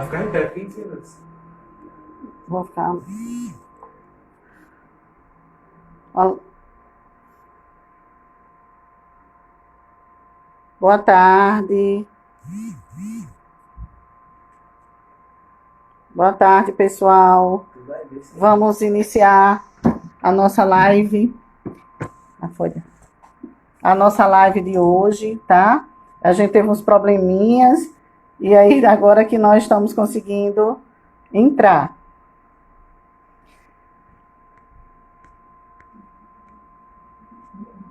ficar em pé 15 minutos. Vou ficar. Ó, boa tarde. Boa tarde, pessoal. Vamos iniciar a nossa live. A nossa live de hoje, tá? A gente teve uns probleminhas e aí agora que nós estamos conseguindo entrar.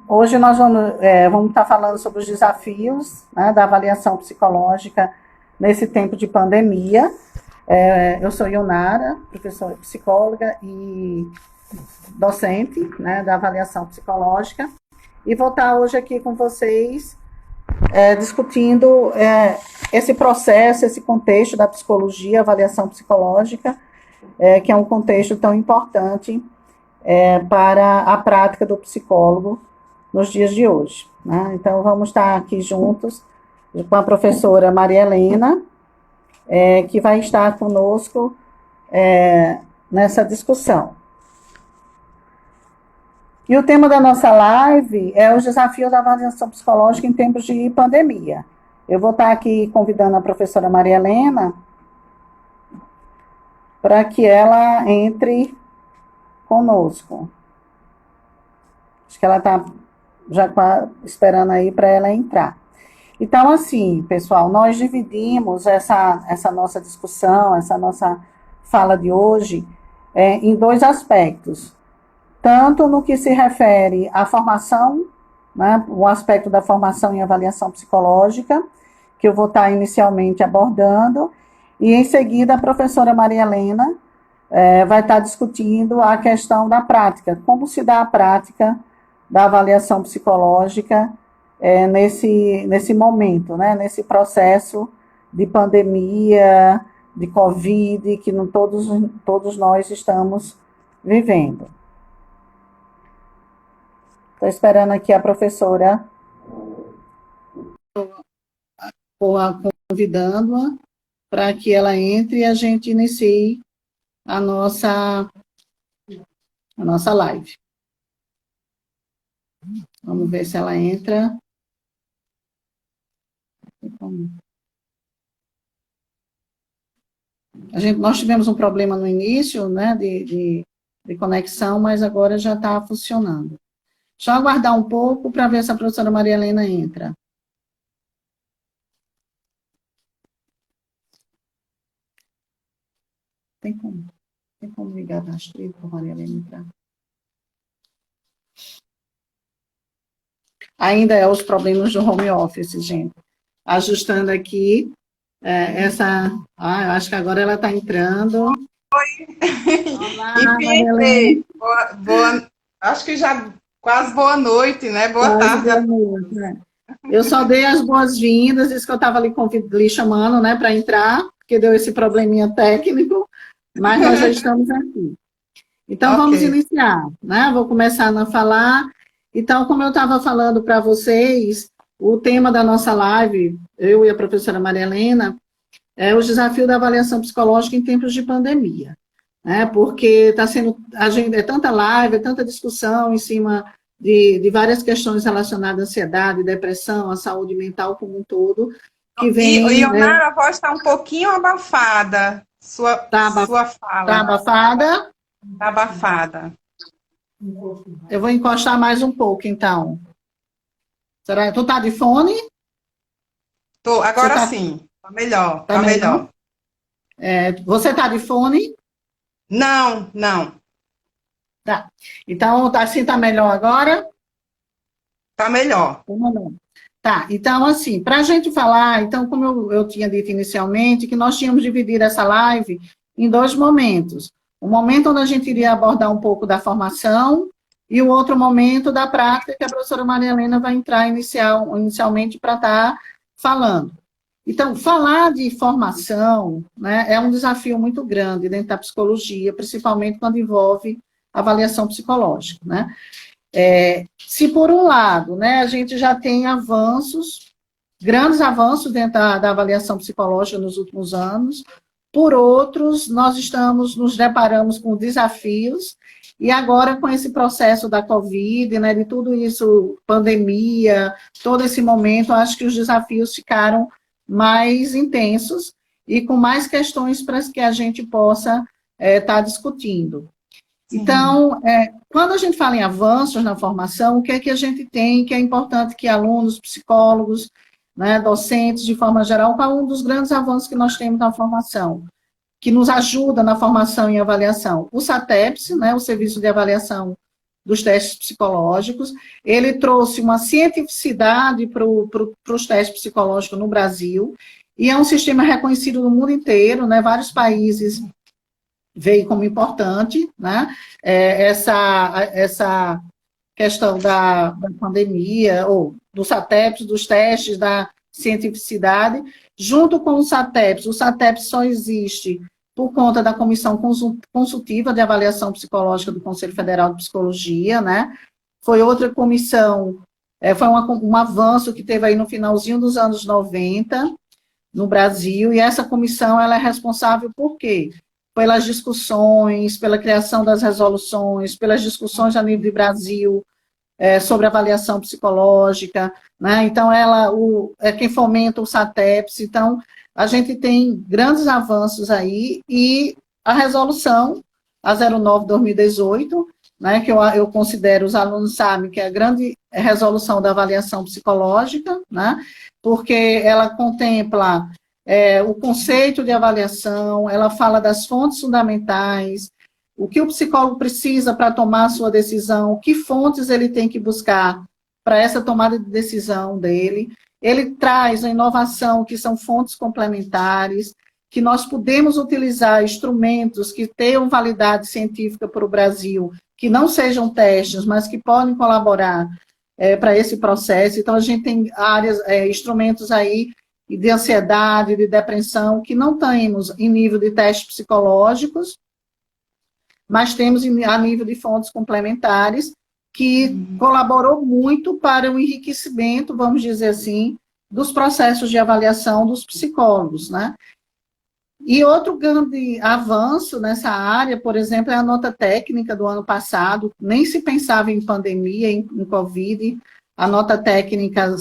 Hoje nós vamos estar falando sobre os desafios, né, da avaliação psicológica nesse tempo de pandemia. Eu sou Ionara, professora psicóloga e docente, né, da avaliação psicológica, e vou estar hoje aqui com vocês discutindo esse processo, esse contexto da psicologia, avaliação psicológica, que é um contexto tão importante para a prática do psicólogo nos dias de hoje, né? Então, vamos estar aqui juntos com a professora Maria Helena, que vai estar conosco nessa discussão. E o tema da nossa live é os desafios da avaliação psicológica em tempos de pandemia. Eu vou estar aqui convidando a professora Maria Helena para que ela entre conosco. Acho que ela está já esperando aí para ela entrar. Então, assim, pessoal, nós dividimos essa nossa discussão, essa nossa fala de hoje, em dois aspectos. Tanto no que se refere à formação, né, o aspecto da formação em avaliação psicológica, que eu vou estar inicialmente abordando, e em seguida a professora Maria Helena vai estar discutindo a questão da prática, como se dá a prática da avaliação psicológica nesse momento, né, nesse processo de pandemia, de Covid, que todos nós estamos vivendo. Estou esperando aqui a professora, convidando-a para que ela entre e a gente inicie a nossa live. Vamos ver se ela entra. Nós tivemos um problema no início, né, de conexão, mas agora já está funcionando. Só aguardar um pouco para ver se a professora Maria Helena entra. Tem como ligar a Astrid para a Maria Helena entrar? Ainda é os problemas do home office, gente. Ajustando aqui eu acho que agora ela está entrando. Oi. Olá, Maria Helena. Acho que já quase boa noite, né? Boa Quase tarde. boa noite, né? Eu só dei as boas-vindas, disse que eu estava lhe chamando, né, para entrar, porque deu esse probleminha técnico, mas nós já estamos aqui. Então, vamos iniciar, né? Vou começar a falar. Então, como eu estava falando para vocês, o tema da nossa live, eu e a professora Maria Helena, é o desafio da avaliação psicológica em tempos de pandemia, né? Porque está sendo, tanta live, tanta discussão em cima de várias questões relacionadas à ansiedade, depressão, à saúde mental como um todo, que vem... Ionara, a voz está um pouquinho abafada, sua fala. Está abafada? Está abafada. Eu vou encostar mais um pouco, então. Será? Tu tá de fone? Tô, agora sim. Tá melhor, tá melhor. Você tá de fone? Não. Tá. Então, assim tá melhor agora? Tá melhor. Tá, então assim, para a gente falar, então, como eu tinha dito inicialmente, que nós tínhamos dividido essa live em dois momentos. O momento onde a gente iria abordar um pouco da formação e o outro momento da prática que a professora Maria Helena vai entrar inicialmente para estar falando. Então, falar de formação, né, é um desafio muito grande dentro da psicologia, principalmente quando envolve avaliação psicológica, né? Se por um lado, né, a gente já tem grandes avanços dentro da avaliação psicológica nos últimos anos, por outros, nós nos deparamos com desafios, e agora com esse processo da Covid, né, de tudo isso, pandemia, todo esse momento, acho que os desafios ficaram mais intensos e com mais questões para que a gente possa estar discutindo. Sim. Então, quando a gente fala em avanços na formação, o que é que a gente tem que é importante que alunos, psicólogos, né, docentes, de forma geral, qual é um dos grandes avanços que nós temos na formação, que nos ajuda na formação e avaliação? O SATEPS, né, o Serviço de Avaliação dos Testes Psicológicos, ele trouxe uma cientificidade para os testes psicológicos no Brasil, e é um sistema reconhecido no mundo inteiro, né, vários países veio como importante, né, essa questão da pandemia, ou do SATEPS, dos testes, da cientificidade, junto com o SATEPS. O SATEPS só existe por conta da Comissão Consultiva de Avaliação Psicológica do Conselho Federal de Psicologia, né? Foi outra comissão, foi um avanço que teve aí no finalzinho dos anos 90, no Brasil, e essa comissão, ela é responsável por quê? Pelas discussões, pela criação das resoluções, pelas discussões a nível de Brasil, sobre avaliação psicológica, né? Então, ela é quem fomenta o SATEPS. Então, a gente tem grandes avanços aí, e a resolução, a 09/2018, né, que eu considero, os alunos sabem que é a grande resolução da avaliação psicológica, né, porque ela contempla o conceito de avaliação, ela fala das fontes fundamentais, o que o psicólogo precisa para tomar a sua decisão, que fontes ele tem que buscar para essa tomada de decisão dele. Ele traz a inovação, que são fontes complementares, que nós podemos utilizar instrumentos que tenham validade científica para o Brasil, que não sejam testes, mas que podem colaborar para esse processo. Então, a gente tem instrumentos aí de ansiedade, de depressão, que não temos em nível de testes psicológicos, mas temos a nível de fontes complementares, que colaborou muito para o enriquecimento, vamos dizer assim, dos processos de avaliação dos psicólogos, né? E outro grande avanço nessa área, por exemplo, é a nota técnica do ano passado, nem se pensava em pandemia, em Covid, a nota técnica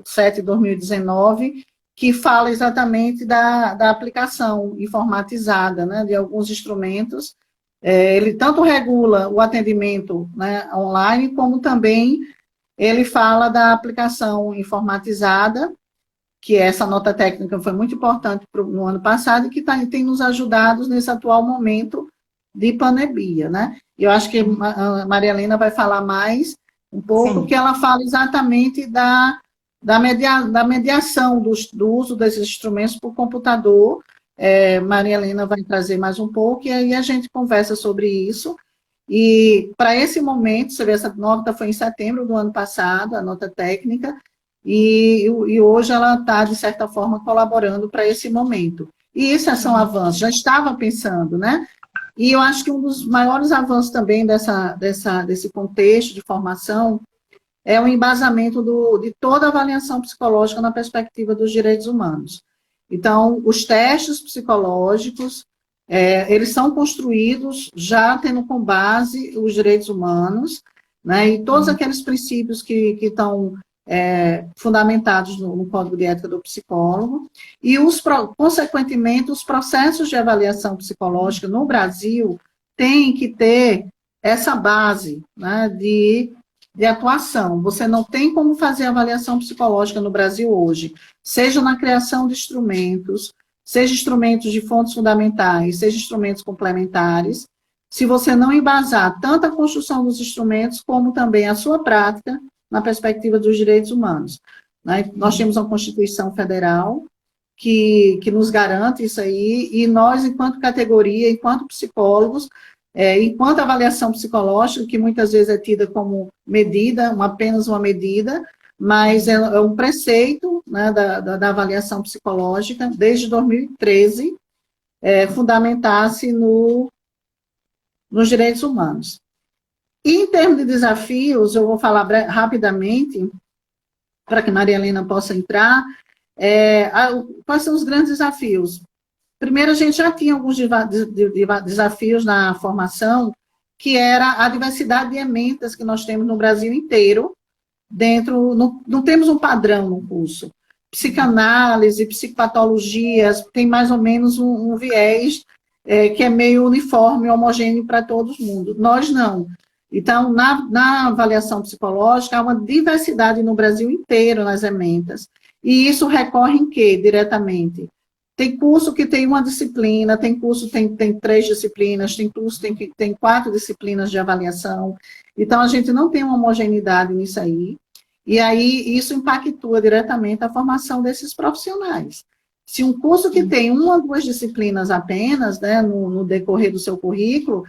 7/2019, que fala exatamente da aplicação informatizada, né, de alguns instrumentos. Ele tanto regula o atendimento, né, online, como também ele fala da aplicação informatizada, que essa nota técnica foi muito importante no ano passado e que tem nos ajudado nesse atual momento de pandemia, né? Eu acho que a Maria Helena vai falar mais um pouco, Sim. que ela fala exatamente da mediação do uso desses instrumentos por computador. Maria Helena vai trazer mais um pouco, e aí a gente conversa sobre isso. E para esse momento, você vê, essa nota foi em setembro do ano passado, a nota técnica, e hoje ela está, de certa forma, colaborando para esse momento. E isso são avanços, já estava pensando, né? E eu acho que um dos maiores avanços também desse contexto de formação é o embasamento de toda a avaliação psicológica na perspectiva dos direitos humanos. Então, os testes psicológicos, eles são construídos já tendo como base os direitos humanos, né, e todos aqueles princípios que estão fundamentados no Código de Ética do Psicólogo, e, consequentemente, os processos de avaliação psicológica no Brasil têm que ter essa base, né, de atuação. Você não tem como fazer avaliação psicológica no Brasil hoje, seja na criação de instrumentos, seja instrumentos de fontes fundamentais, seja instrumentos complementares, se você não embasar tanto a construção dos instrumentos, como também a sua prática na perspectiva dos direitos humanos, né? Nós temos uma Constituição Federal que nos garante isso aí, e nós, enquanto categoria, enquanto psicólogos, enquanto avaliação psicológica, que muitas vezes é tida como medida, apenas uma medida, mas é um preceito, né, da avaliação psicológica, desde 2013, fundamentar-se nos direitos humanos. E, em termos de desafios, eu vou falar rapidamente, para que Maria Helena possa entrar, quais são os grandes desafios? Primeiro, a gente já tinha alguns desafios na formação, que era a diversidade de ementas que nós temos no Brasil inteiro, não temos um padrão no curso. Psicanálise, psicopatologias, tem mais ou menos um viés que é meio uniforme, homogêneo para todo mundo. Nós não. Então, na avaliação psicológica, há uma diversidade no Brasil inteiro nas ementas. E isso recorre em quê, diretamente? Tem curso que tem uma disciplina, tem curso que tem 3 disciplinas, tem curso que tem 4 disciplinas de avaliação. Então, a gente não tem uma homogeneidade nisso aí. E aí, isso impactua diretamente a formação desses profissionais. Se um curso que tem 1 ou 2 disciplinas apenas, né, no decorrer do seu currículo,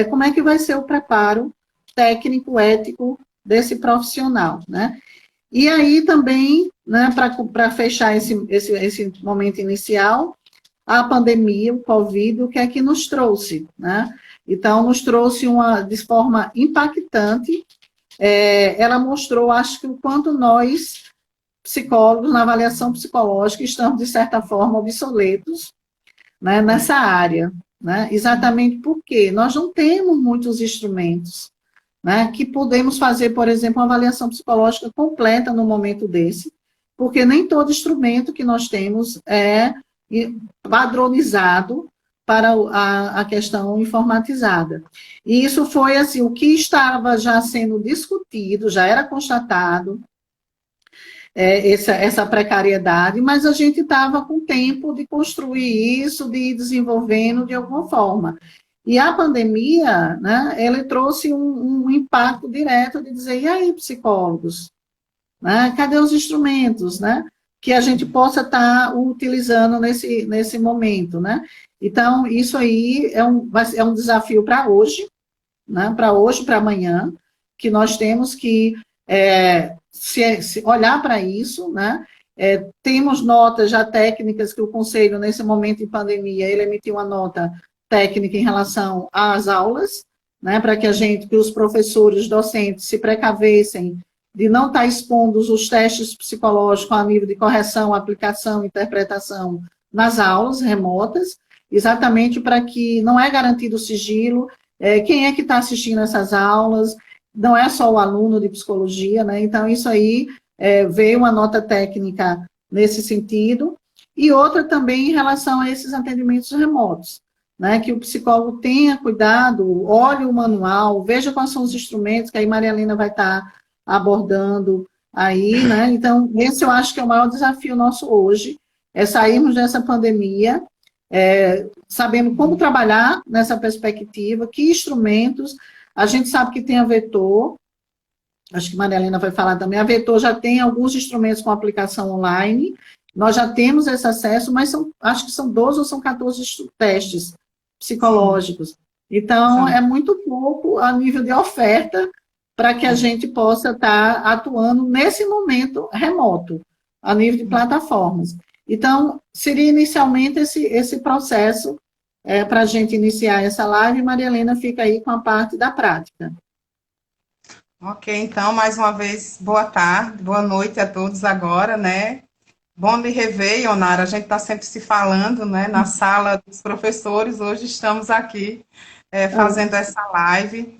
como é que vai ser o preparo técnico, ético desse profissional, né? E aí também, né, para fechar esse momento inicial, a pandemia, o Covid, o que é que nos trouxe, né? Então, nos trouxe de forma impactante, ela mostrou, acho que o quanto nós, psicólogos, na avaliação psicológica, estamos, de certa forma, obsoletos, né, nessa área, né? Exatamente porque nós não temos muitos instrumentos, né, que podemos fazer, por exemplo, uma avaliação psicológica completa no momento desse, porque nem todo instrumento que nós temos é padronizado para a questão informatizada. E isso foi assim, o que estava já sendo discutido, já era constatado, essa precariedade, mas a gente estava com tempo de construir isso, de ir desenvolvendo de alguma forma. E a pandemia, né, ela trouxe um impacto direto de dizer, e aí, psicólogos? Né, cadê os instrumentos, né? Que a gente possa estar utilizando nesse momento, né? Então, isso aí é um desafio para hoje, né? Para hoje, para amanhã, que nós temos que se olhar para isso, né? Temos notas já técnicas que o Conselho, nesse momento de pandemia, ele emitiu uma nota técnica em relação às aulas, né? Para que os professores, docentes, se precavessem de não estar expondo os testes psicológicos a nível de correção, aplicação, interpretação nas aulas remotas, exatamente para que não é garantido o sigilo, quem é que está assistindo essas aulas, não é só o aluno de psicologia, né? Então, isso aí veio uma nota técnica nesse sentido, e outra também em relação a esses atendimentos remotos, né? Que o psicólogo tenha cuidado, olhe o manual, veja quais são os instrumentos, que aí Maria Helena vai estar abordando aí, né? Então, esse eu acho que é o maior desafio nosso hoje, é sairmos dessa pandemia, sabendo como trabalhar nessa perspectiva, que instrumentos, a gente sabe que tem a Vetor, acho que Maria Helena vai falar também, a Vetor já tem alguns instrumentos com aplicação online, nós já temos esse acesso, mas acho que são 12 ou são 14 testes psicológicos. Então, é muito pouco a nível de oferta para que a gente possa estar atuando nesse momento remoto, a nível de plataformas. Então, seria inicialmente esse processo para a gente iniciar essa live, e Maria Helena fica aí com a parte da prática. Ok, então, mais uma vez, boa tarde, boa noite a todos agora, né? Bom lhe rever, Ionara, a gente está sempre se falando, né, na sala dos professores, hoje estamos aqui fazendo essa live,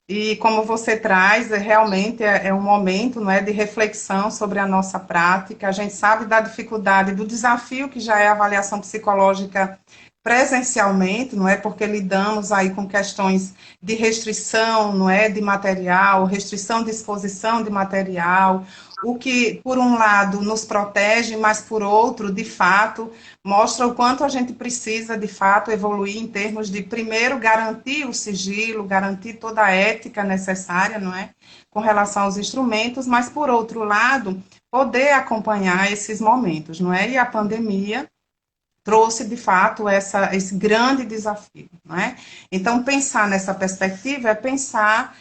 e como você traz, realmente é um momento, não é, de reflexão sobre a nossa prática, a gente sabe da dificuldade, do desafio que já é a avaliação psicológica presencialmente, não é, porque lidamos aí com questões de restrição, não é, de material, restrição de exposição de material, o que, por um lado, nos protege, mas, por outro, de fato, mostra o quanto a gente precisa, de fato, evoluir em termos de, primeiro, garantir o sigilo, garantir toda a ética necessária, não é, com relação aos instrumentos, mas, por outro lado, poder acompanhar esses momentos, não é, e a pandemia trouxe, de fato, esse grande desafio, não é? Então, pensar nessa perspectiva é pensar,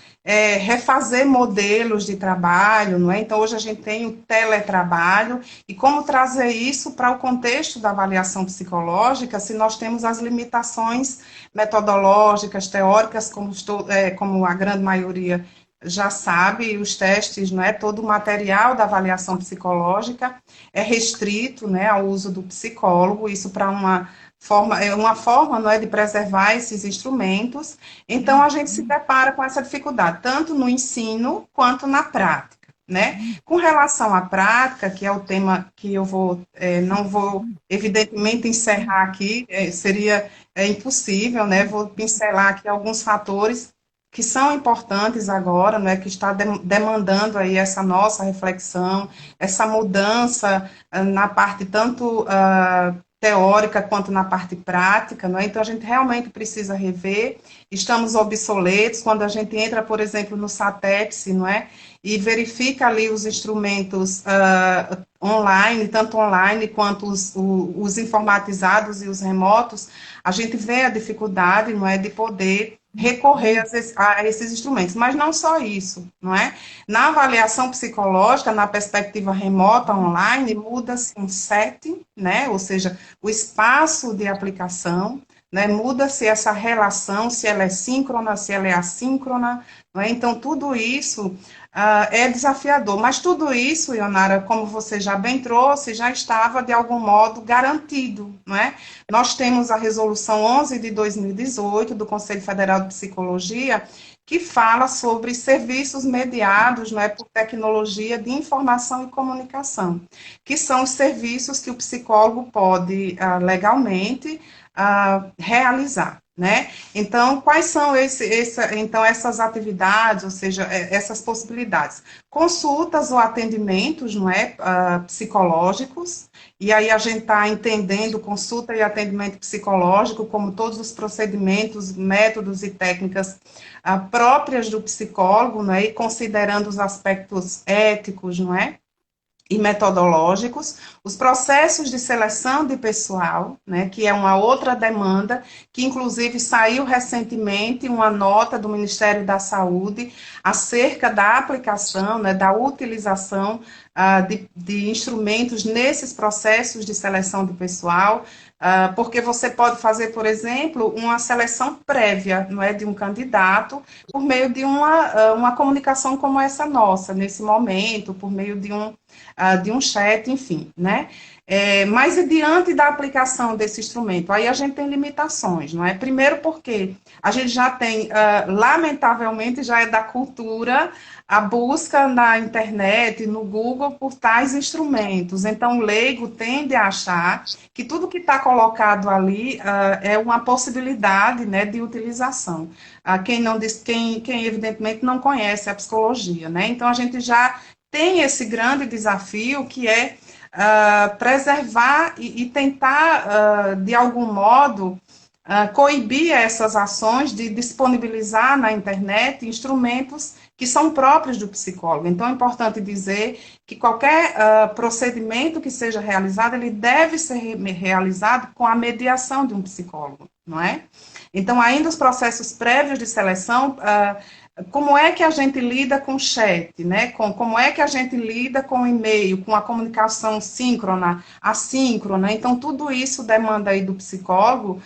refazer modelos de trabalho, não é? Então, hoje a gente tem o teletrabalho, e como trazer isso para o contexto da avaliação psicológica, se nós temos as limitações metodológicas, teóricas, como a grande maioria já sabe, os testes, não é, todo o material da avaliação psicológica é restrito, né, ao uso do psicólogo, isso para uma é uma forma, não é, de preservar esses instrumentos. Então, a gente se depara com essa dificuldade, tanto no ensino quanto na prática. Né? Com relação à prática, que é o tema que eu não vou, evidentemente, encerrar aqui, seria impossível, né? Vou pincelar aqui alguns fatores que são importantes agora, né? Que está demandando aí essa nossa reflexão, essa mudança na parte tanto teórica quanto na parte prática, não é? Então a gente realmente precisa rever, estamos obsoletos quando a gente entra, por exemplo, no SATEPS, não é? E verifica ali os instrumentos online, tanto online quanto os informatizados e os remotos, a gente vê a dificuldade, não é, de poder recorrer a esses instrumentos. Mas não só isso, não é? Na avaliação psicológica, na perspectiva remota online, muda-se um set, né? Ou seja, o espaço de aplicação, né? Muda-se essa relação, se ela é síncrona, se ela é assíncrona, não é? Então, tudo isso é desafiador, mas tudo isso, Ionara, como você já bem trouxe, já estava, de algum modo, garantido, não é? Nós temos a Resolução 11 de 2018 do Conselho Federal de Psicologia, que fala sobre serviços mediados, não é, por tecnologia de informação e comunicação, que são os serviços que o psicólogo pode, legalmente, realizar. Né? Então, quais são então, essas atividades, ou seja, essas possibilidades? Consultas ou atendimentos, não é, psicológicos, e aí a gente está entendendo consulta e atendimento psicológico como todos os procedimentos, métodos e técnicas próprias do psicólogo, não é, e considerando os aspectos éticos, não é? E metodológicos, os processos de seleção de pessoal, né, que é uma outra demanda, que inclusive saiu recentemente uma nota do Ministério da Saúde acerca da aplicação, né, da utilização de instrumentos nesses processos de seleção de pessoal, porque você pode fazer, por exemplo, uma seleção prévia, não é, de um candidato, por meio de uma comunicação como essa nossa, nesse momento, por meio de um chat, enfim, né? Mas e diante da aplicação desse instrumento? Aí a gente tem limitações, não é? Primeiro porque a gente já tem, lamentavelmente, já é da cultura a busca na internet, no Google, por tais instrumentos. Então, o leigo tende a achar que tudo que está colocado ali é uma possibilidade, né, de utilização. Quem evidentemente não conhece a psicologia, né? Então, a gente já tem esse grande desafio que é preservar e tentar, de algum modo, coibir essas ações de disponibilizar na internet instrumentos que são próprios do psicólogo. Então, é importante dizer que qualquer procedimento que seja realizado, ele deve ser realizado com a mediação de um psicólogo, não é? Então, ainda os processos prévios de seleção, como é que a gente lida com o chat, né? Como é que a gente lida com o e-mail, com a comunicação síncrona, assíncrona. Então, tudo isso demanda aí do psicólogo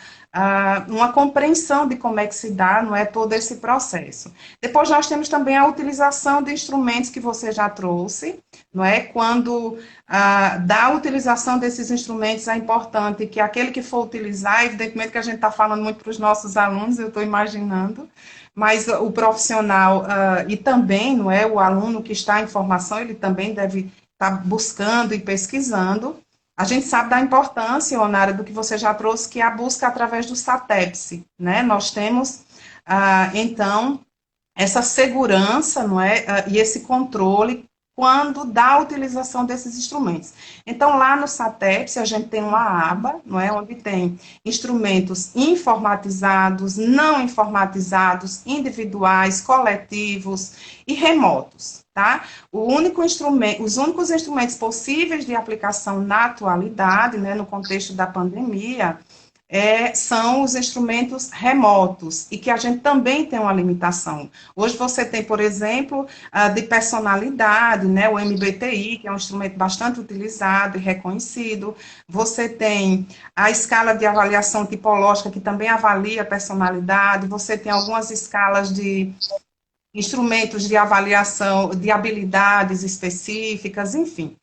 uma compreensão de como é que se dá, não é, todo esse processo. Depois nós temos também a utilização de instrumentos que você já trouxe, não é? Quando da utilização desses instrumentos é importante que aquele que for utilizar, evidentemente que a gente está falando muito para os nossos alunos, eu estou imaginando, mas o profissional e também, não é, o aluno que está em formação, ele também deve estar buscando e pesquisando. A gente sabe da importância, Onara, do que você já trouxe, que é a busca através do SATEPS, né? Nós temos, então, essa segurança, não é, e esse controle quando da utilização desses instrumentos. Então, lá no SATEPS, a gente tem uma aba, não é, onde tem instrumentos informatizados, não informatizados, individuais, coletivos e remotos. Tá? Os únicos instrumentos possíveis de aplicação na atualidade, né, no contexto da pandemia, são os instrumentos remotos, e que a gente também tem uma limitação. Hoje você tem, por exemplo, de personalidade, né, o MBTI, que é um instrumento bastante utilizado e reconhecido. Você tem a escala de avaliação tipológica, que também avalia a personalidade. Você tem algumas escalas de instrumentos de avaliação de habilidades específicas, enfim.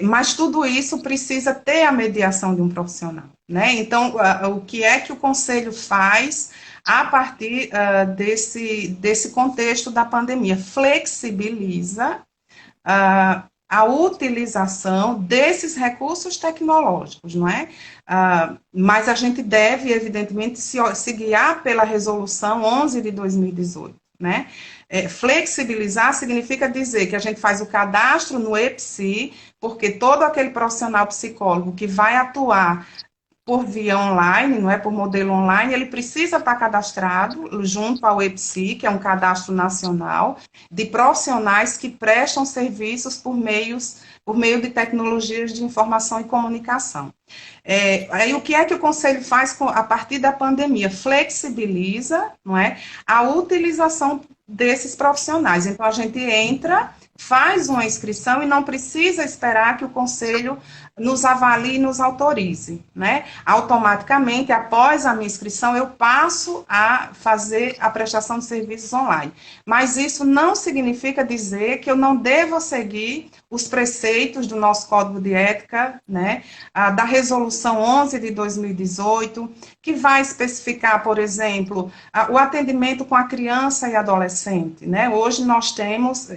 Mas tudo isso precisa ter a mediação de um profissional, né? Então, o que é que o Conselho faz a partir desse contexto da pandemia? Flexibiliza a utilização desses recursos tecnológicos, não é? Mas a gente deve, evidentemente, se guiar pela Resolução 11 de 2018, né? Flexibilizar significa dizer que a gente faz o cadastro no EPSI, porque todo aquele profissional psicólogo que vai atuar por via online, não é por modelo online, ele precisa estar cadastrado junto ao EPSI, que é um cadastro nacional de profissionais que prestam serviços por meio de tecnologias de informação e comunicação. Aí o que é que o Conselho faz a partir da pandemia? Flexibiliza, não é, a utilização desses profissionais. Então a gente entra, faz uma inscrição e não precisa esperar que o Conselho nos avalie e nos autorize, né? Automaticamente, após a minha inscrição, eu passo a fazer a prestação de serviços online. Mas isso não significa dizer que eu não devo seguir os preceitos do nosso Código de Ética, né? Da Resolução 11 de 2018, que vai especificar, por exemplo, o atendimento com a criança e adolescente, né? Hoje nós temos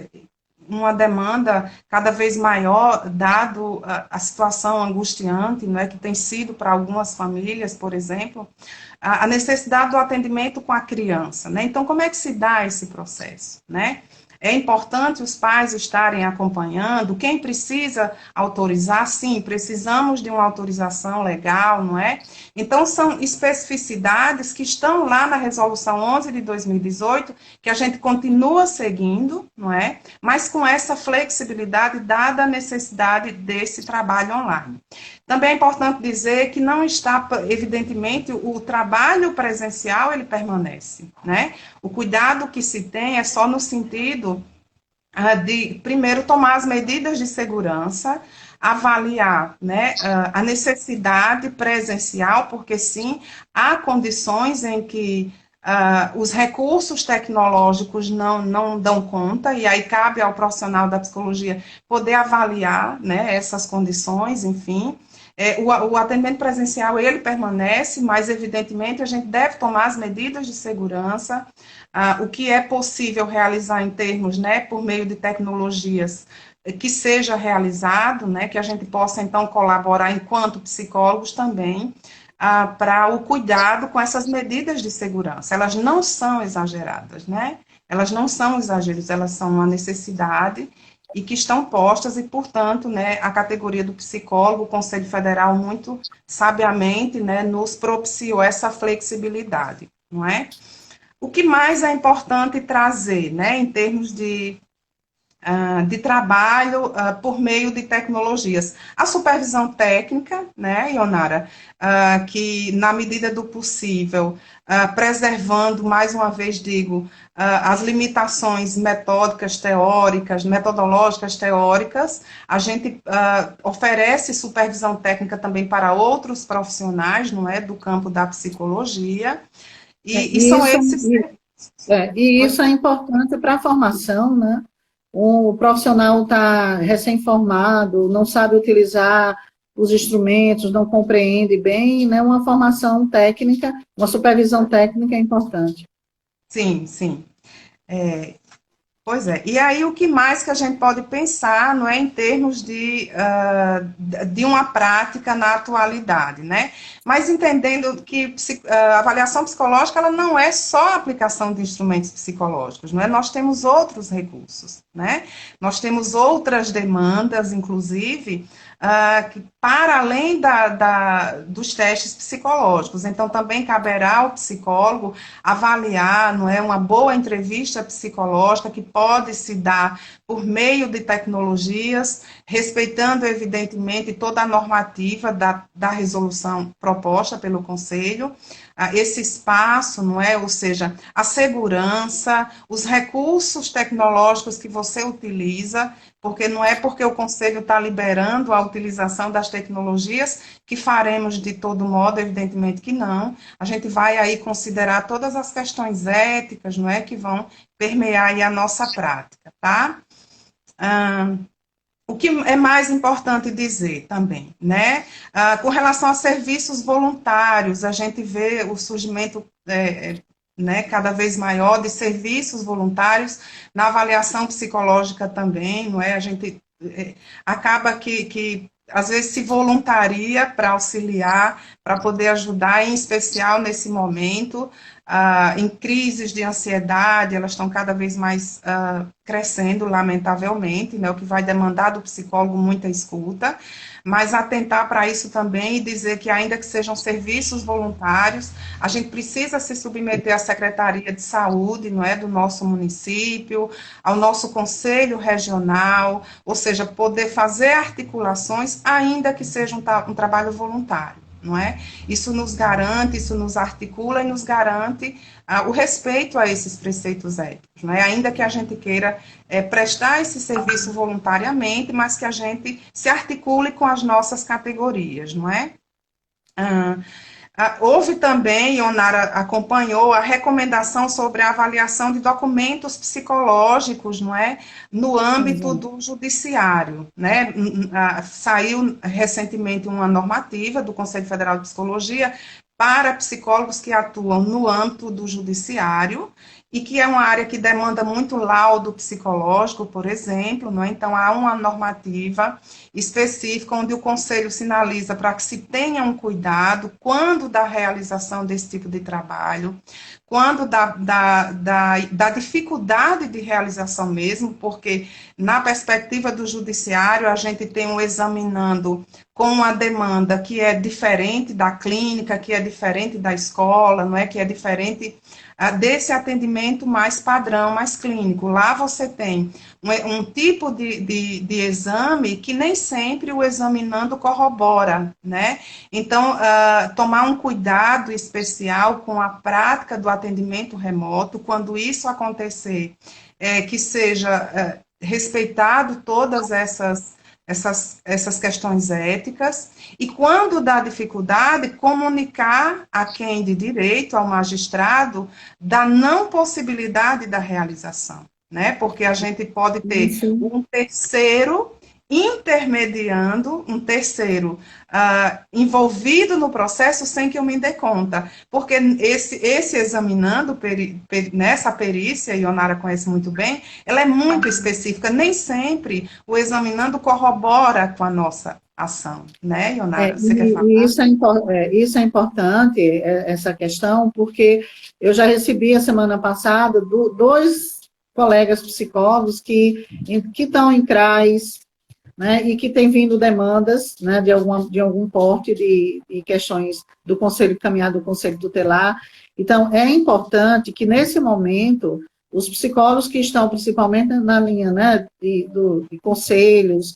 uma demanda cada vez maior, dado a situação angustiante, não é, que tem sido para algumas famílias, por exemplo, a necessidade do atendimento com a criança, né? Então, como é que se dá esse processo, né? É importante os pais estarem acompanhando. Quem precisa autorizar, sim, precisamos de uma autorização legal, não é? Então, são especificidades que estão lá na Resolução 11 de 2018, que a gente continua seguindo, não é? Mas com essa flexibilidade dada a necessidade desse trabalho online. Também é importante dizer que não está, evidentemente, o trabalho presencial, ele permanece, né? O cuidado que se tem é só no sentido de, primeiro, tomar as medidas de segurança, avaliar, né, a necessidade presencial, porque sim, há condições em que os recursos tecnológicos não dão conta, e aí cabe ao profissional da psicologia poder avaliar, né, essas condições, enfim. O atendimento presencial, ele permanece, mas, evidentemente, a gente deve tomar as medidas de segurança, o que é possível realizar em termos, né, por meio de tecnologias, que seja realizado, né, que a gente possa, então, colaborar enquanto psicólogos também, para o cuidado com essas medidas de segurança. Elas não são exageradas, né? Elas não são exageros, elas são uma necessidade e que estão postas e, portanto, né, a categoria do psicólogo, o Conselho Federal, muito sabiamente, né, nos propiciou essa flexibilidade, não é? O que mais é importante trazer, né, em termos de trabalho por meio de tecnologias? A supervisão técnica, né, Ionara, que na medida do possível, preservando, mais uma vez digo, as limitações metódicas teóricas, metodológicas teóricas, a gente oferece supervisão técnica também para outros profissionais, não é, do campo da psicologia, e são Isso, esses... e isso é importante para a formação, né? O profissional está recém-formado, não sabe utilizar os instrumentos, não compreende bem, né? Uma formação técnica, uma supervisão técnica é importante. Sim, sim. É, Pois é. E aí, o que mais que a gente pode pensar, não é, em termos de uma prática na atualidade, né? Mas entendendo que a avaliação psicológica, ela não é só a aplicação de instrumentos psicológicos, não é? Nós temos outros recursos, né? Nós temos outras demandas, inclusive, que para além dos testes psicológicos. Então, também caberá ao psicólogo avaliar, não é, uma boa entrevista psicológica que pode se dar por meio de tecnologias, respeitando, evidentemente, toda a normativa da resolução proposta pelo Conselho, esse espaço, não é? Ou seja, a segurança, os recursos tecnológicos que você utiliza, porque não é porque o Conselho está liberando a utilização das tecnologias que faremos de todo modo, evidentemente que não. A gente vai aí considerar todas as questões éticas, não é, que vão permear aí a nossa prática, tá? O que é mais importante dizer também, né? Com relação a serviços voluntários, a gente vê o surgimento, né, cada vez maior de serviços voluntários na avaliação psicológica também, não é? A gente acaba que às vezes se voluntaria para auxiliar, para poder ajudar, em especial nesse momento, em crises de ansiedade, elas estão cada vez mais crescendo, lamentavelmente, né, o que vai demandar do psicólogo muita escuta, mas atentar para isso também e dizer que, ainda que sejam serviços voluntários, a gente precisa se submeter à Secretaria de Saúde, não é, do nosso município, ao nosso conselho regional, ou seja, poder fazer articulações, ainda que seja um trabalho voluntário. Não é? Isso nos garante, isso nos articula e nos garante o respeito a esses preceitos éticos, não é? Ainda que a gente queira prestar esse serviço voluntariamente, mas que a gente se articule com as nossas categorias, não é? Ah, Houve também, Onara acompanhou, a recomendação sobre a avaliação de documentos psicológicos, não é? No âmbito Exato. do judiciário, né? Saiu recentemente uma normativa do Conselho Federal de Psicologia para psicólogos que atuam no âmbito do judiciário, e que é uma área que demanda muito laudo psicológico, por exemplo, não é? Então há uma normativa específica, onde o Conselho sinaliza para que se tenha um cuidado quando da realização desse tipo de trabalho, quando da dificuldade de realização mesmo, porque na perspectiva do judiciário, a gente tem um examinando com uma demanda que é diferente da clínica, que é diferente da escola, não é? Que é diferente desse atendimento mais padrão, mais clínico. Lá você tem um tipo de exame que nem sempre o examinando corrobora, né? Então, tomar um cuidado especial com a prática do atendimento remoto, quando isso acontecer, que seja respeitado todas essas questões éticas, e quando dá dificuldade, comunicar a quem de direito, ao magistrado, da não possibilidade da realização, né? Porque a gente pode ter Isso. um terceiro intermediando, um terceiro envolvido no processo sem que eu me dê conta, porque esse examinando, nessa perícia, e Onara conhece muito bem, ela é muito específica, nem sempre o examinando corrobora com a nossa ação, né, Ionara? Você quer E falar? isso é importante, essa questão, porque eu já recebi a semana passada dois colegas psicólogos que estão em CRAs, né, e que têm vindo demandas, né, de algum porte de questões do Conselho Caminhar, do Conselho Tutelar. Então, é importante que, nesse momento, os psicólogos que estão principalmente na linha, né, de conselhos,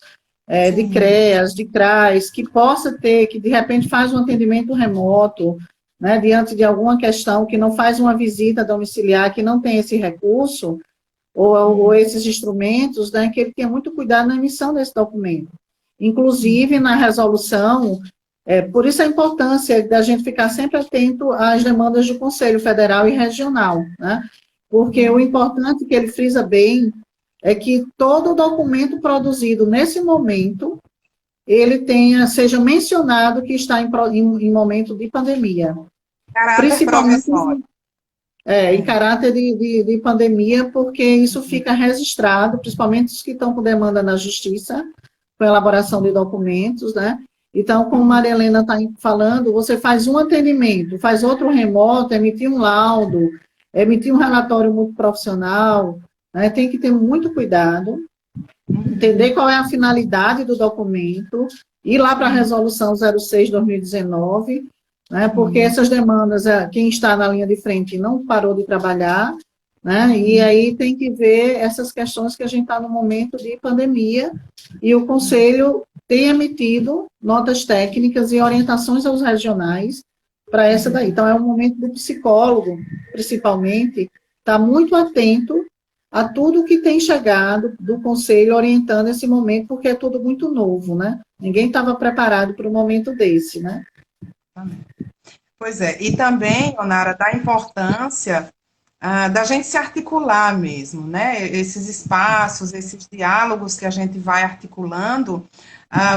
de Sim. CREAS, de CRAs, que possa ter, que de repente faz um atendimento remoto, né, diante de alguma questão, que não faz uma visita domiciliar, que não tem esse recurso, ou esses instrumentos, né, que ele tenha muito cuidado na emissão desse documento. Inclusive, na resolução, por isso a importância da gente ficar sempre atento às demandas do Conselho Federal e Regional, né, porque o importante que ele frisa bem é que todo documento produzido nesse momento, ele seja mencionado que está em momento de pandemia. Caráter Principalmente provisório. em caráter de pandemia, porque isso fica registrado, principalmente os que estão com demanda na justiça, com elaboração de documentos, né? Então, como Maria Helena está falando, você faz um atendimento, faz outro remoto, emitir um laudo, emitir um relatório muito profissional, né? Tem que ter muito cuidado, entender qual é a finalidade do documento, ir lá para a resolução 06/2019, né, porque essas demandas, quem está na linha de frente não parou de trabalhar, né, e aí tem que ver essas questões que a gente está no momento de pandemia, e o Conselho tem emitido notas técnicas e orientações aos regionais para essa daí. Então, é um momento do psicólogo, principalmente, estar muito atento a tudo que tem chegado do Conselho orientando esse momento, porque é tudo muito novo, né? Ninguém estava preparado para um momento desse, né? Pois é, e também, Onara, da importância da gente se articular mesmo, né? Esses espaços, esses diálogos que a gente vai articulando,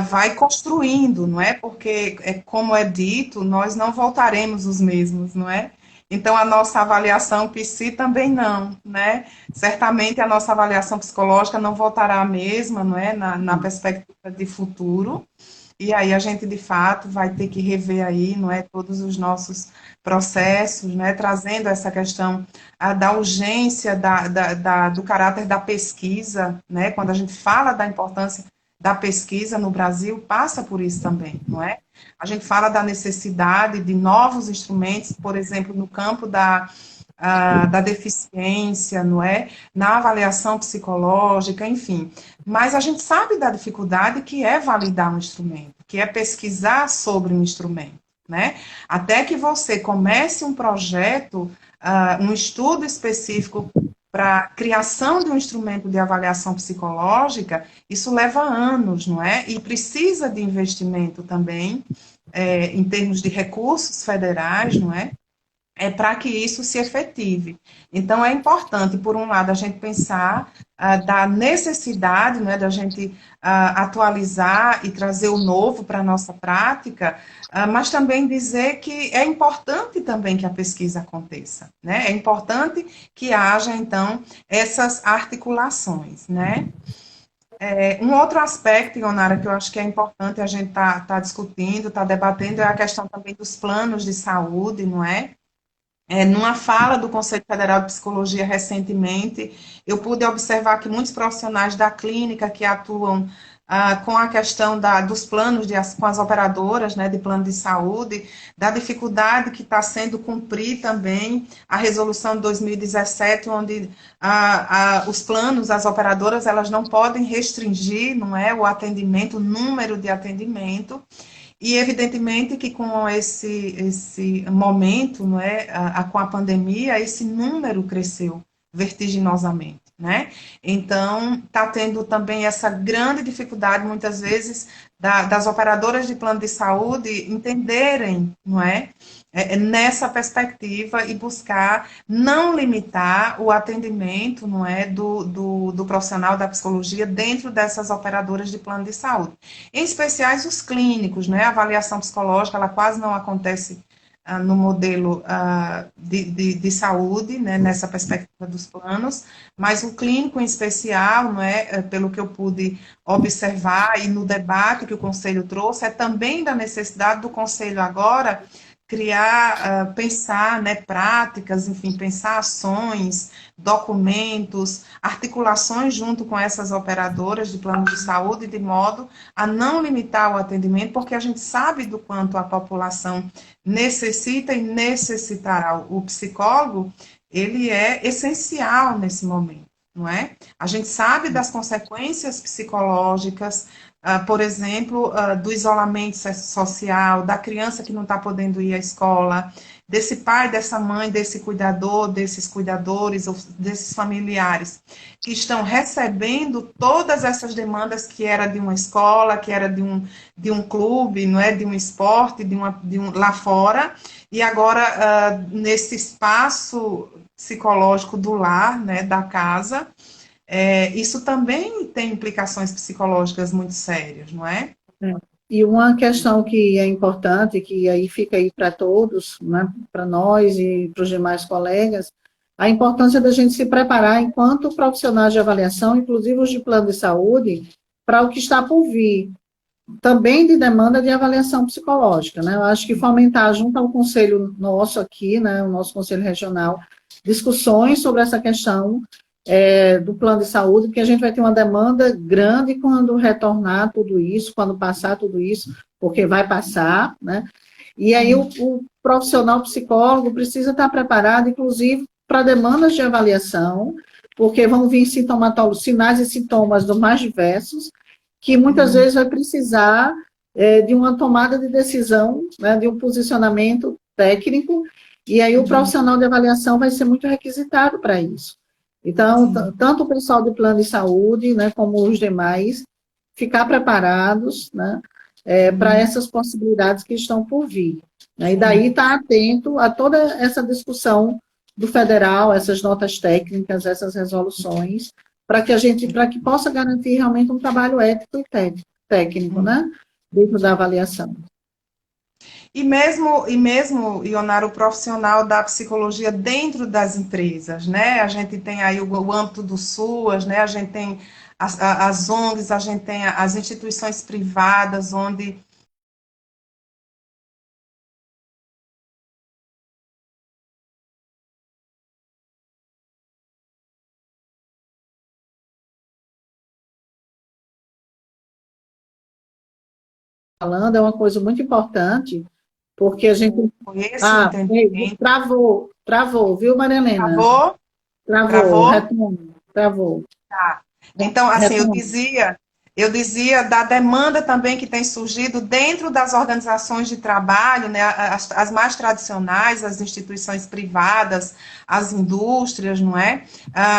vai construindo, não é? Porque, como é dito, nós não voltaremos os mesmos, não é? Então, a nossa avaliação psi também não, né? Certamente a nossa avaliação psicológica não voltará a mesma, não é? Na perspectiva de futuro. E aí a gente, de fato, vai ter que rever aí, não é, todos os nossos processos, né, trazendo essa questão da urgência do caráter da pesquisa, né, quando a gente fala da importância da pesquisa no Brasil, passa por isso também, não é? A gente fala da necessidade de novos instrumentos, por exemplo, no campo da deficiência, não é? Na avaliação psicológica, enfim. Mas a gente sabe da dificuldade que é validar um instrumento, que é pesquisar sobre um instrumento, né? Até que você comece um projeto, um estudo específico para a criação de um instrumento de avaliação psicológica, isso leva anos, não é? E precisa de investimento também, em termos de recursos federais, não é? Para que isso se efetive. Então, é importante, por um lado, a gente pensar da necessidade, né, da gente atualizar e trazer o novo para a nossa prática, mas também dizer que é importante também que a pesquisa aconteça, né? É importante que haja, então, essas articulações, né? Um outro aspecto, Ionara, que eu acho que é importante a gente tá discutindo, tá debatendo, é a questão também dos planos de saúde, não é? Numa fala do Conselho Federal de Psicologia recentemente, eu pude observar que muitos profissionais da clínica que atuam com a questão dos planos com as operadoras, né, de plano de saúde, da dificuldade que está sendo cumprir também a resolução de 2017, onde os planos, as operadoras, elas não podem restringir, não é, o atendimento, o número de atendimento. E, evidentemente, que com esse momento, não é, com a pandemia, esse número cresceu vertiginosamente, né? Então, está tendo também essa grande dificuldade, muitas vezes, das operadoras de plano de saúde entenderem, não é? Nessa perspectiva e buscar não limitar o atendimento, não é, do profissional da psicologia dentro dessas operadoras de plano de saúde. Em especiais os clínicos, né? A avaliação psicológica, ela quase não acontece no modelo de saúde, né? Nessa perspectiva dos planos, mas o clínico em especial, não é? Pelo que eu pude observar e no debate que o Conselho trouxe, é também da necessidade do Conselho agora criar, pensar, né, práticas, enfim, pensar ações, documentos, articulações junto com essas operadoras de plano de saúde, de modo a não limitar o atendimento, porque a gente sabe do quanto a população necessita e necessitará. O psicólogo, ele é essencial nesse momento, não é? A gente sabe das consequências psicológicas, por exemplo, do isolamento social, da criança que não está podendo ir à escola, desse pai, dessa mãe, desse cuidador, desses cuidadores, ou desses familiares, que estão recebendo todas essas demandas que era de uma escola, que era de um clube, não é, de um esporte, lá fora, e agora nesse espaço psicológico do lar, né, da casa, isso também tem implicações psicológicas muito sérias, não é? É. E uma questão que é importante, que aí fica aí para todos, né, para nós e para os demais colegas, a importância da gente se preparar enquanto profissionais de avaliação, inclusive os de plano de saúde, para o que está por vir, também de demanda de avaliação psicológica, né? Eu acho que fomentar junto ao conselho nosso aqui, né, o nosso conselho regional, discussões sobre essa questão do plano de saúde, porque a gente vai ter uma demanda grande quando retornar tudo isso, quando passar tudo isso, porque vai passar, né? E aí o profissional psicólogo precisa estar preparado, inclusive, para demandas de avaliação, porque vão vir sinais e sintomas dos mais diversos, que muitas vezes vai precisar de uma tomada de decisão, né, de um posicionamento técnico, e aí o profissional de avaliação vai ser muito requisitado para isso. Então, tanto o pessoal do plano de saúde, né, como os demais, ficar preparados, né, para essas possibilidades que estão por vir. Né, e daí estar atento a toda essa discussão do federal, essas notas técnicas, essas resoluções, para que possa garantir realmente um trabalho ético e técnico, né? Dentro da avaliação. Ionara, o profissional da psicologia dentro das empresas, né? A gente tem aí o âmbito do SUAS, né? A gente tem as ONGs, a gente tem as instituições privadas, onde Falando é uma coisa muito importante, porque a gente... esse o entendimento. Travou, viu, Maria Helena? Travou? Travou, Travou? retoma, travou. Tá. Então, assim, Retoma. eu dizia da demanda também que tem surgido dentro das organizações de trabalho, né, as mais tradicionais, as instituições privadas, as indústrias, não é?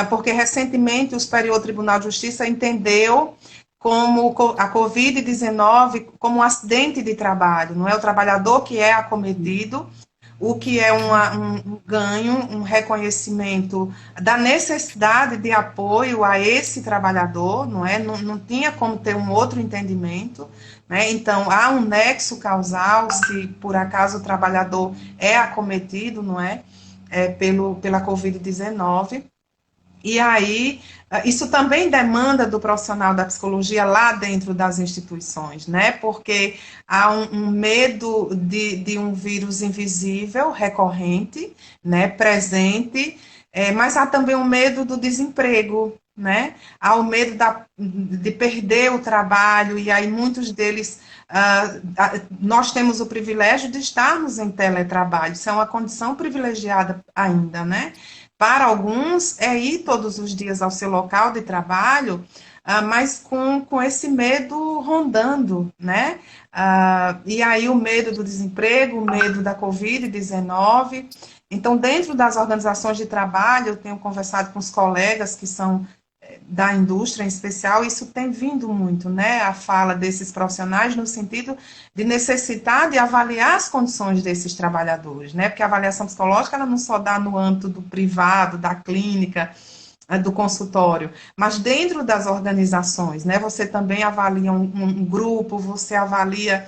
Porque recentemente o Superior Tribunal de Justiça entendeu como a Covid-19 como um acidente de trabalho, não é o trabalhador que é acometido, o que é um ganho, um reconhecimento da necessidade de apoio a esse trabalhador, não é? Não tinha como ter um outro entendimento, né? Então, há um nexo causal, se por acaso o trabalhador é acometido, não é? Pela Covid-19. E aí, isso também demanda do profissional da psicologia lá dentro das instituições, né? Porque há um medo de um vírus invisível, recorrente, né? Presente, mas há também um medo do desemprego, né? Há o medo de perder o trabalho, e aí muitos deles. Nós temos o privilégio de estarmos em teletrabalho, isso é uma condição privilegiada ainda, né? Para alguns, é ir todos os dias ao seu local de trabalho, mas com esse medo rondando, né? E aí o medo do desemprego, o medo da Covid-19. Então, dentro das organizações de trabalho, eu tenho conversado com os colegas que são da indústria em especial, isso tem vindo muito, né? A fala desses profissionais no sentido de necessitar de avaliar as condições desses trabalhadores, né? Porque a avaliação psicológica ela não só dá no âmbito do privado, da clínica, do consultório, mas dentro das organizações, né? Você também avalia um grupo, você avalia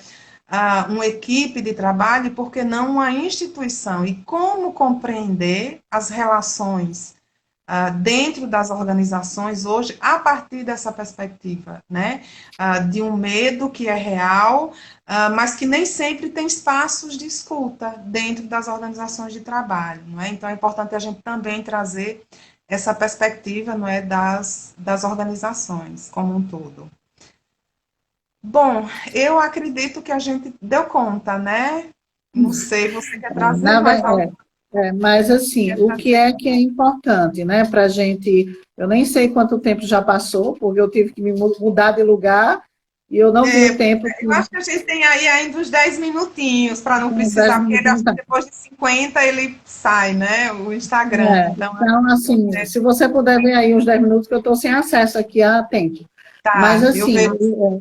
uma equipe de trabalho, e por que não uma instituição? E como compreender as relações dentro das organizações hoje, a partir dessa perspectiva, né? De um medo que é real, mas que nem sempre tem espaços de escuta dentro das organizações de trabalho, não é? Então, é importante a gente também trazer essa perspectiva, não é, das organizações como um todo. Bom, eu acredito que a gente deu conta, né? Não sei, você quer trazer mais algo? Mas, assim, o que é importante, né, para a gente... Eu nem sei quanto tempo já passou, porque eu tive que me mudar de lugar e eu não vi o tempo. Eu acho que a gente tem aí ainda uns 10 minutinhos, para não precisar, porque ele, acho que depois de 50 ele sai, né, o Instagram. Então, assim, se você puder ver aí uns 10 minutos, que eu estou sem acesso aqui a tempo. Tá, mas, assim, eu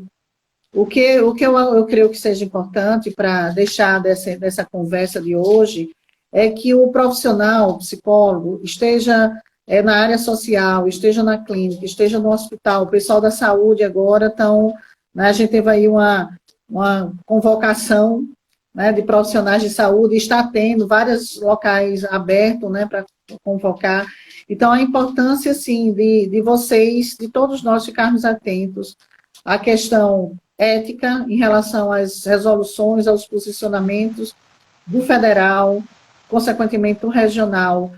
o que eu creio que seja importante para deixar dessa conversa de hoje é que o profissional, o psicólogo, esteja na área social, esteja na clínica, esteja no hospital. O pessoal da saúde agora estão... Né, a gente teve aí uma convocação, né, de profissionais de saúde, está tendo vários locais abertos, né, para convocar. Então, a importância, sim, de vocês, de todos nós ficarmos atentos à questão ética em relação às resoluções, aos posicionamentos do federal, consequentemente do regional,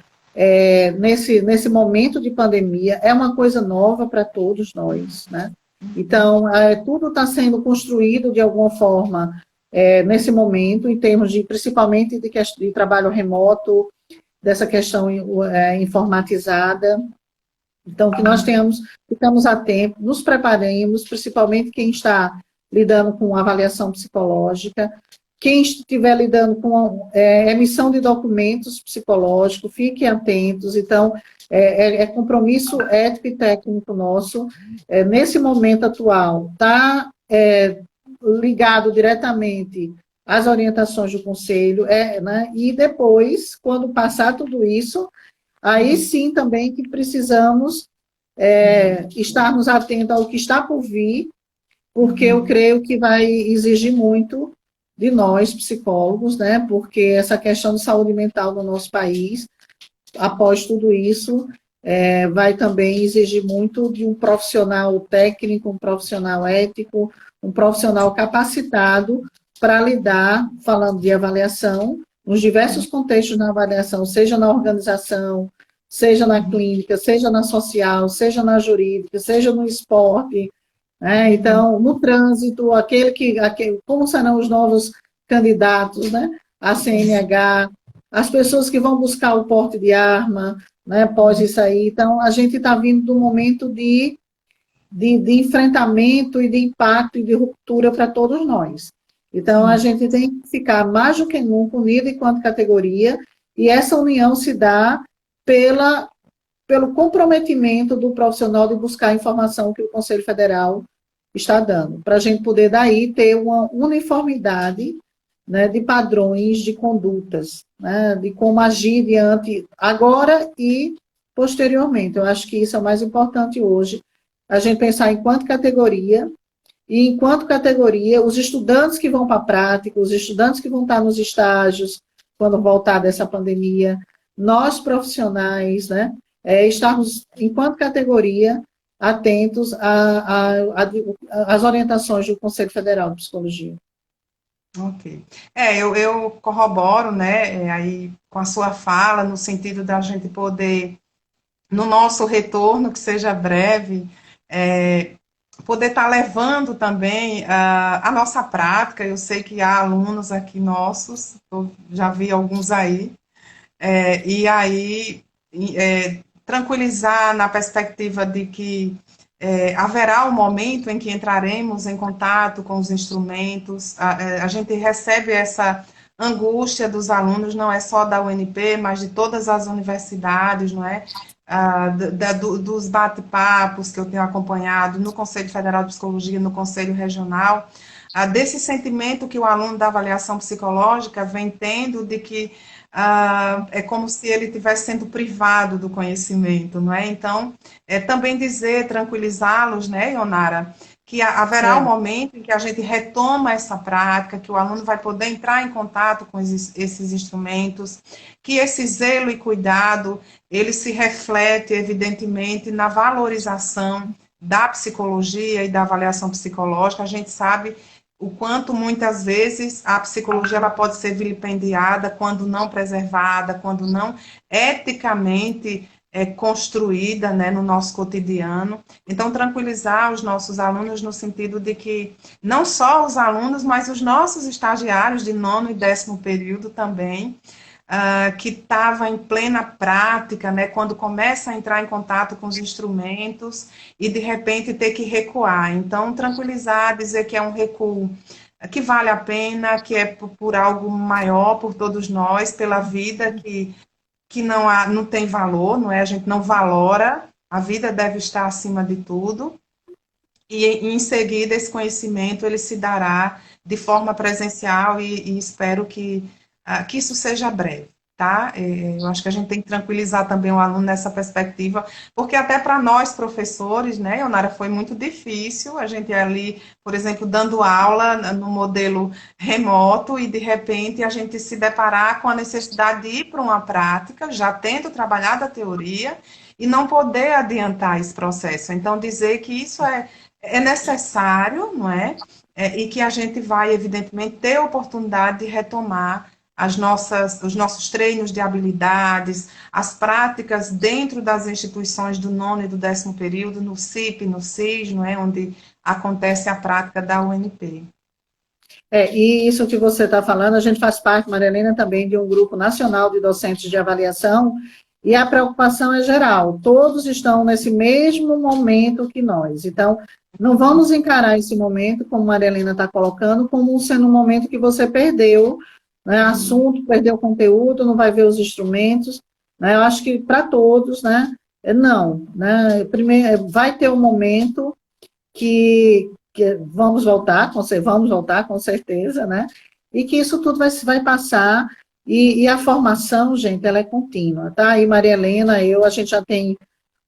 nesse momento de pandemia. É uma coisa nova para todos nós, né? Então, tudo está sendo construído de alguma forma nesse momento, em termos de, principalmente de trabalho remoto, dessa questão informatizada. Então, que nós ficamos a tempo, nos preparemos, principalmente quem está lidando com avaliação psicológica, quem estiver lidando com emissão de documentos psicológicos, fiquem atentos. Então, é compromisso ético e técnico nosso, nesse momento atual, está ligado diretamente as orientações do conselho, né? E depois, quando passar tudo isso, aí sim também que precisamos estarmos atentos ao que está por vir, porque eu creio que vai exigir muito de nós, psicólogos, né? Porque essa questão de saúde mental no nosso país, após tudo isso, vai também exigir muito de um profissional técnico, um profissional ético, um profissional capacitado para lidar, falando de avaliação, nos diversos contextos na avaliação, seja na organização, seja na clínica, seja na social, seja na jurídica, seja no esporte, né? Então, no trânsito, como serão os novos candidatos, né? A CNH, as pessoas que vão buscar o porte de arma, né? Após isso aí. Então, a gente está vindo de um momento de enfrentamento e de impacto e de ruptura para todos nós. Então, a gente tem que ficar mais do que nunca unido enquanto categoria, e essa união se dá pelo comprometimento do profissional de buscar a informação que o Conselho Federal está dando, para a gente poder daí ter uma uniformidade, né, de padrões de condutas, né, de como agir diante agora e posteriormente. Eu acho que isso é o mais importante hoje, a gente pensar enquanto categoria, e enquanto categoria, os estudantes que vão para a prática, os estudantes que vão estar nos estágios, quando voltar dessa pandemia, nós profissionais, né, estarmos, enquanto categoria, atentos às orientações do Conselho Federal de Psicologia. Ok. Eu corroboro, né, aí com a sua fala, no sentido da gente poder, no nosso retorno, que seja breve, poder estar levando também a nossa prática. Eu sei que há alunos aqui nossos, eu já vi alguns aí, e aí tranquilizar na perspectiva de que haverá um momento em que entraremos em contato com os instrumentos, a gente recebe essa angústia dos alunos, não é só da UNP, mas de todas as universidades, não é? Dos bate-papos que eu tenho acompanhado no Conselho Federal de Psicologia, no Conselho Regional, desse sentimento que o aluno da avaliação psicológica vem tendo de que é como se ele estivesse sendo privado do conhecimento, não é? Então, também dizer, tranquilizá-los, né, Ionara, que haverá um momento em que a gente retoma essa prática, que o aluno vai poder entrar em contato com esses instrumentos, que esse zelo e cuidado, ele se reflete, evidentemente, na valorização da psicologia e da avaliação psicológica. A gente sabe o quanto muitas vezes a psicologia ela pode ser vilipendiada quando não preservada, quando não eticamente construída, né, no nosso cotidiano. Então, tranquilizar os nossos alunos no sentido de que não só os alunos, mas os nossos estagiários de 9º e 10º período também, que estava em plena prática, né, quando começa a entrar em contato com os instrumentos e, de repente, ter que recuar. Então, tranquilizar, dizer que é um recuo que vale a pena, que é por algo maior, por todos nós, pela vida que não tem valor, não é? A gente não valora, a vida deve estar acima de tudo, e em seguida esse conhecimento ele se dará de forma presencial e espero que isso seja breve, tá? Eu acho que a gente tem que tranquilizar também o aluno nessa perspectiva, porque até para nós, professores, né, Ionara, foi muito difícil a gente ali, por exemplo, dando aula no modelo remoto e, de repente, a gente se deparar com a necessidade de ir para uma prática, já tendo trabalhado a teoria, e não poder adiantar esse processo. Então, dizer que isso é necessário, não é? E que a gente vai, evidentemente, ter a oportunidade de retomar os nossos treinos de habilidades, as práticas dentro das instituições do 9º e do 10º período, no CIP, no CIS, não é? Onde acontece a prática da UNP. E isso que você está falando, a gente faz parte, Maria Helena, também de um grupo nacional de docentes de avaliação, e a preocupação é geral, todos estão nesse mesmo momento que nós. Então, não vamos encarar esse momento, como a Maria Helena está colocando, como sendo um momento que você perdeu, né, assunto, perdeu conteúdo, não vai ver os instrumentos, né, eu acho que para todos, né, não, né, primeiro, vai ter um momento que vamos voltar com certeza, né, e que isso tudo vai passar, e a formação, gente, ela é contínua, tá? E Maria Helena, a gente já tem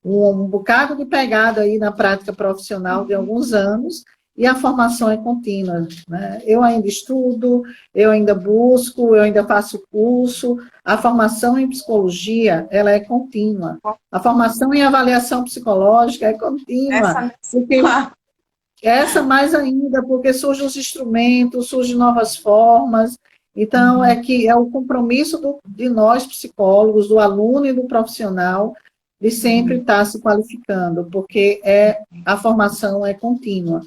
um bocado de pegada aí na prática profissional de alguns anos, e a formação é contínua, né? Eu ainda estudo, eu ainda busco, eu ainda faço curso, a formação em psicologia, ela é contínua, a formação em avaliação psicológica é contínua, Essa mesmo. porque essa mais ainda, porque surgem os instrumentos, surgem novas formas. Então, é que é o compromisso de nós, psicólogos, do aluno e do profissional, de sempre estar se qualificando, porque a formação é contínua,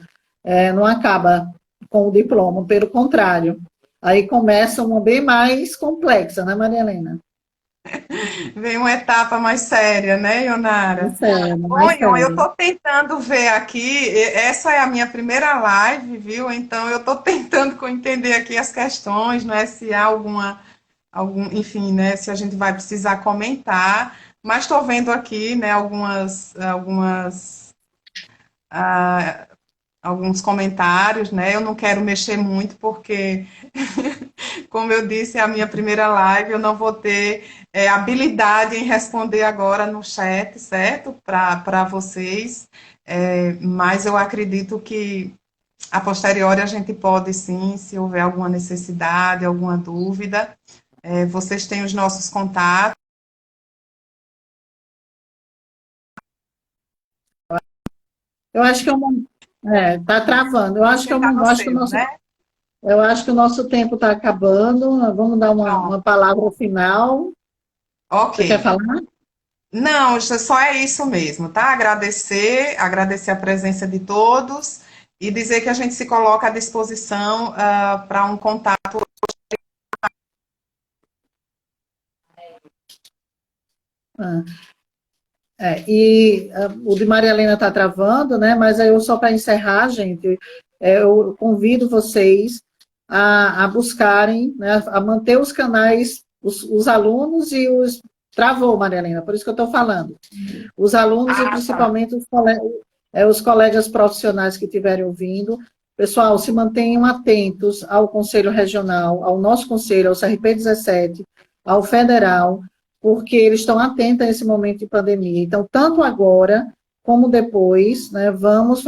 não acaba com o diploma, pelo contrário. Aí começa uma bem mais complexa, né, Maria Helena? Vem uma etapa mais séria, né, Mais Ionara? sério, mais Bom, eu sério. estou tentando ver aqui, essa é a minha primeira live, viu? Então eu estou tentando entender aqui as questões, né? Se há enfim, né? Se a gente vai precisar comentar, mas estou vendo aqui, né? Alguns comentários, né? Eu não quero mexer muito porque, como eu disse, é a minha primeira live, eu não vou ter habilidade em responder agora no chat, certo? Para vocês. Mas eu acredito que a posteriori a gente pode sim, se houver alguma necessidade, alguma dúvida, vocês têm os nossos contatos. Eu acho que tá travando. Eu acho que Aceitar no acho que o seu, nosso né? Eu acho que o nosso tempo está acabando. Nós vamos dar Pronto. uma palavra final. Ok. Você quer falar? Não, só é isso mesmo, tá? Agradecer a presença de todos e dizer que a gente se coloca à disposição para um contato. Ah, o de Maria Helena está travando, né? Mas aí eu só para encerrar, gente, eu convido vocês a buscarem, né? A manter os canais, os alunos e os. Travou, Maria Helena, por isso que eu estou falando. Os alunos e Ah, tá. principalmente os colegas profissionais que estiverem ouvindo. Pessoal, se mantenham atentos ao Conselho Regional, ao nosso Conselho, ao CRP 17, ao Federal, porque eles estão atentos a esse momento de pandemia. Então, tanto agora como depois, né, vamos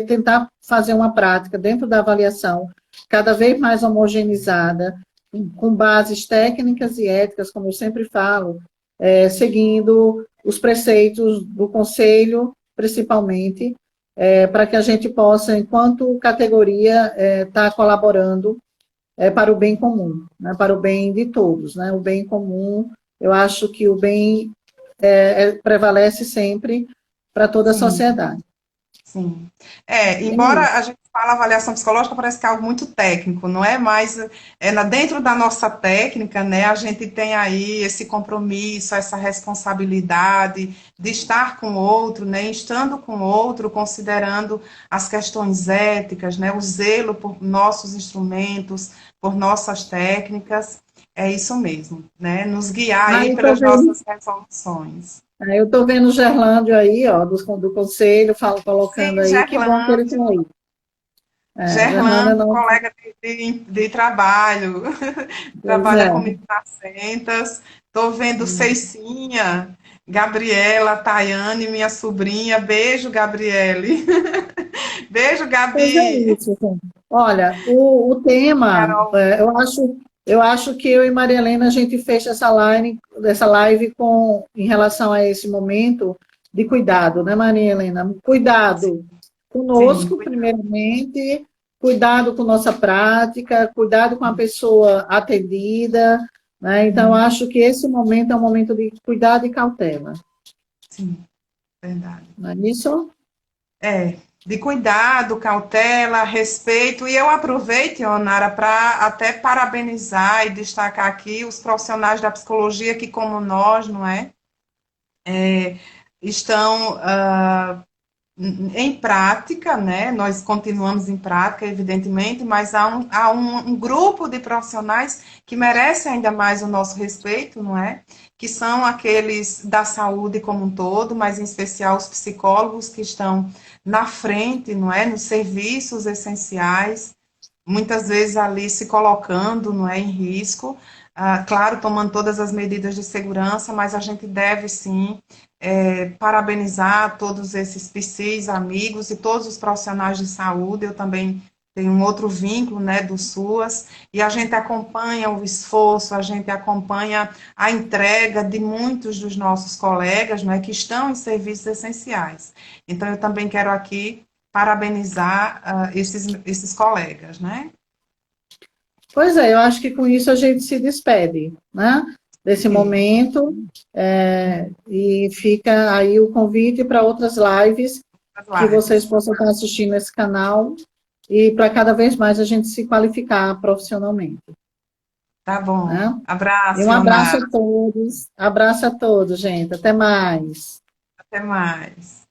tentar fazer uma prática dentro da avaliação cada vez mais homogeneizada, com bases técnicas e éticas, como eu sempre falo, seguindo os preceitos do Conselho, principalmente, para que a gente possa, enquanto categoria, estar colaborando para o bem comum, né, para o bem de todos. Né, o bem comum, eu acho que o bem prevalece sempre para toda a Sim. sociedade. Sim. É Embora isso. a gente fale avaliação psicológica, parece que é algo muito técnico, não é? Mas dentro da nossa técnica, né, a gente tem aí esse compromisso, essa responsabilidade de estar com o outro, né, estando com o outro, considerando as questões éticas, né, o zelo por nossos instrumentos, por nossas técnicas, é isso mesmo, né? Nos guiar aí Aí estou pelas vendo, nossas resoluções. eu estou vendo o Gerlândio aí, ó, do conselho, colocando Sim, aí, que bom que ele Gerlando. está aí. Gerlândia Gerlando, não. colega de trabalho, Pois trabalha é. comigo nas Centas. Estou vendo Ceicinha, Gabriela, Tayane, minha sobrinha. Beijo, Gabriele. Beijo, Pois é Gabi. isso, gente. Olha, o tema, Carol, eu acho que eu e Maria Helena, a gente fecha essa live em relação a esse momento de cuidado, né, Maria Helena? Cuidado sim, conosco, primeiramente, cuidado com nossa prática, cuidado com a pessoa atendida, né? Então, eu acho que esse momento é um momento de cuidado e cautela. sim, verdade. Não é isso? De cuidado, cautela, respeito. E eu aproveito, Onara, para até parabenizar e destacar aqui os profissionais da psicologia que, como nós, não é? Estão em prática, né? Nós continuamos em prática, evidentemente, mas há um grupo de profissionais que merece ainda mais o nosso respeito, não é? Que são aqueles da saúde como um todo, mas em especial os psicólogos que estão na frente, não é? Nos serviços essenciais. muitas vezes ali se colocando, não é, em risco, claro, tomando todas as medidas de segurança, mas a gente deve sim parabenizar todos esses PCs, amigos e todos os profissionais de saúde. Eu também tenho um outro vínculo, né, do SUAS, e a gente acompanha o esforço, a gente acompanha a entrega de muitos dos nossos colegas, não é, que estão em serviços essenciais. Então, eu também quero aqui parabenizar esses colegas, né? Pois é, eu acho que com isso a gente se despede, né? Desse Sim, momento, e fica aí o convite para outras lives as que vocês lives. possam estar assistindo esse canal e para cada vez mais a gente se qualificar profissionalmente, Tá bom. né? E Abraço, um Ionara. abraço a todos, gente, até mais. Até mais.